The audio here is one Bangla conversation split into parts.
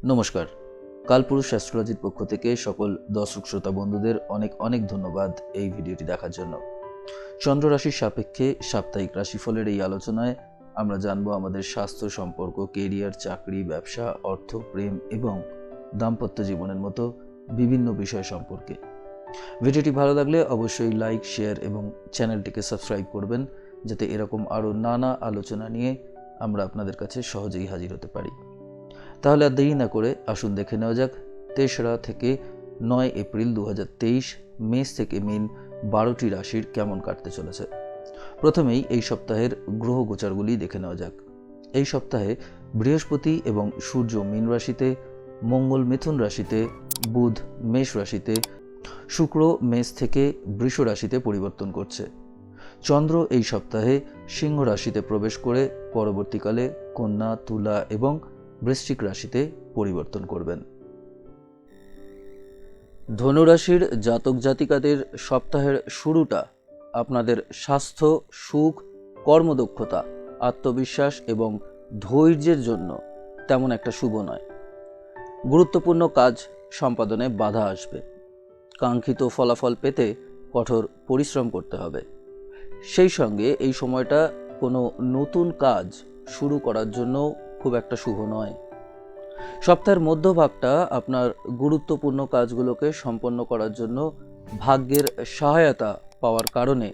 নমস্কার। কালপুরুষ অ্যাস্ট্রোলজির পক্ষ থেকে সকল দর্শক শ্রোতা বন্ধুদের অনেক অনেক ধন্যবাদ এই ভিডিওটি দেখার জন্য। চন্দ্র রাশির সাপেক্ষে সাপ্তাহিক রাশিফলের এই আলোচনায় আমরা জানব আমাদের স্বাস্থ্য, সম্পর্ক, কেরিয়ার, চাকরি, ব্যবসা, অর্থ, প্রেম এবং দাম্পত্য জীবনের মতো বিভিন্ন বিষয় সম্পর্কে। ভিডিওটি ভালো লাগলে অবশ্যই লাইক, শেয়ার এবং চ্যানেলটিকে সাবস্ক্রাইব করবেন, যাতে এরকম আরও নানা আলোচনা নিয়ে আমরা আপনাদের কাছে সহজেই হাজির হতে পারি। তাহলে আর দেরি না করে আসুন দেখে নেওয়া যাক 3রা থেকে 9 এপ্রিল 2023 মেষ থেকে মীন 12টি রাশির কেমন কাটতে চলেছে। প্রথমেই এই সপ্তাহের গ্রহ গোচারগুলি দেখে নেওয়া যাক। এই সপ্তাহে বৃহস্পতি এবং সূর্য মীন রাশিতে, মঙ্গল মিথুন রাশিতে, বুধ মেষ রাশিতে, শুক্র মেষ থেকে বৃষ রাশিতে পরিবর্তন করছে। চন্দ্র এই সপ্তাহে সিংহ রাশিতে প্রবেশ করে পরবর্তীকালে কন্যা, তুলা এবং বৃশ্চিক রাশিতে পরিবর্তন করবেন। ধনুরাশির জাতক জাতিকাদের সপ্তাহের শুরুটা আপনাদের স্বাস্থ্য, সুখ, কর্মদক্ষতা, আত্মবিশ্বাস এবং ধৈর্যের জন্য তেমন একটা শুভ নয়। গুরুত্বপূর্ণ কাজ সম্পাদনে বাধা আসবে। কাঙ্ক্ষিত ফলাফল পেতে কঠোর পরিশ্রম করতে হবে। সেই সঙ্গে এই সময়টা কোনো নতুন কাজ শুরু করার জন্য খুব একটা শুভ নয়। সপ্তাহের মধ্যভাগটা আপনার গুরুত্বপূর্ণ কাজগুলোকে সম্পন্ন করার জন্য ভাগ্যের সহায়তা পাওয়ার কারণে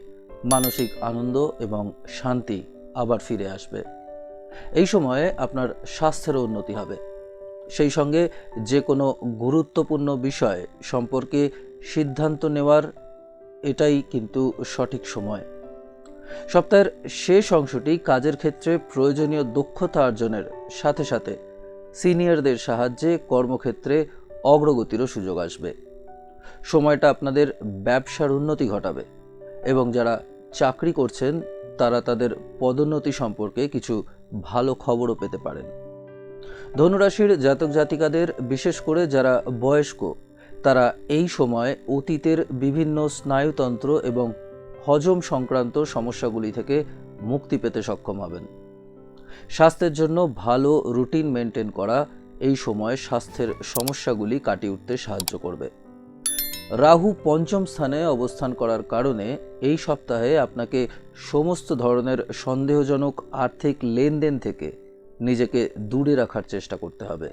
মানসিক আনন্দ এবং শান্তি আবার ফিরে আসবে। এই সময়ে আপনার স্বাস্থ্যেরও উন্নতি হবে। সেই সঙ্গে যে কোনো গুরুত্বপূর্ণ বিষয় সম্পর্কে সিদ্ধান্ত নেওয়ার এটাই কিন্তু সঠিক সময়। সপ্তাহের শেষ অংশটি কাজের ক্ষেত্রে প্রয়োজনীয় দক্ষতা অর্জনের সাথে সাথে সিনিয়রদের সাহায্যে কর্মক্ষেত্রে অগ্রগতিরও সুযোগ আসবে। সময়টা আপনাদের ব্যবসার উন্নতি ঘটাবে এবং যারা চাকরি করছেন তারা তাদের পদোন্নতি সম্পর্কে কিছু ভালো খবরও পেতে পারেন। ধনুরাশির জাতক জাতিকাদের, বিশেষ করে যারা বয়স্ক, তারা এই সময় অতীতের বিভিন্ন স্নায়ুতন্ত্র এবং হজম সংক্রান্ত সমস্যাগুলি থেকে মুক্তি পেতে সক্ষম হবেন। স্বাস্থ্যের জন্য ভালো রুটিন মেনটেন করা এই সময় স্বাস্থ্যের সমস্যাগুলি কাটিয়ে উঠতে সাহায্য করবে। রাহু পঞ্চম স্থানে অবস্থান করার কারণে এই সপ্তাহে আপনাকে সমস্ত ধরনের সন্দেহজনক আর্থিক লেনদেন থেকে নিজেকে দূরে রাখার চেষ্টা করতে হবে।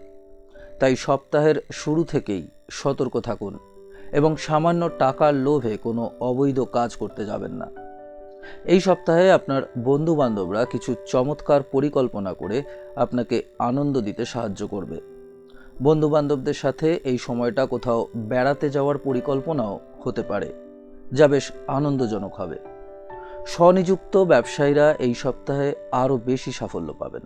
তাই সপ্তাহের শুরু থেকেই সতর্ক থাকুন এবং সামান্য টাকার লোভে কোনো অবৈধ কাজ করতে যাবেন না। এই সপ্তাহে আপনার বন্ধু বান্ধবরা কিছু চমৎকার পরিকল্পনা করে আপনাকে আনন্দ দিতে সাহায্য করবে। বন্ধু বান্ধবদের সাথে এই সময়টা কোথাও বেড়াতে যাওয়ার পরিকল্পনাও হতে পারে, যা বেশ আনন্দজনক হবে। স্বনিযুক্ত ব্যবসায়ীরা এই সপ্তাহে আরও বেশি সাফল্য পাবেন।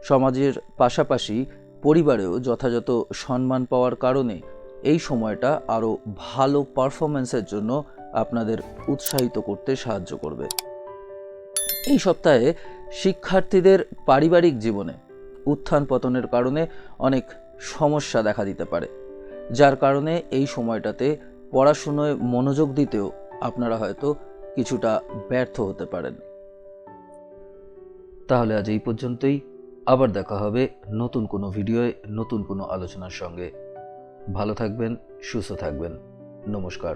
সমাজের পাশাপাশি পরিবারেও যথাযথ সম্মান পাওয়ার কারণে এই সময়টা আরও ভালো পারফরম্যান্সের জন্য আপনাদের উৎসাহিত করতে সাহায্য করবে। এই সপ্তাহে শিক্ষার্থীদের পারিবারিক জীবনে উত্থান পতনের কারণে অনেক সমস্যা দেখা দিতে পারে, যার কারণে এই সময়টাতে পড়াশুনোয় মনোযোগ দিতেও আপনারা হয়তো কিছুটা ব্যর্থ হতে পারেন। তাহলে আজ এই পর্যন্তই। আবার দেখা হবে নতুন কোনো ভিডিওয় নতুন কোনো আলোচনার সঙ্গে। ভালো থাকবেন, সুস্থ থাকবেন। নমস্কার।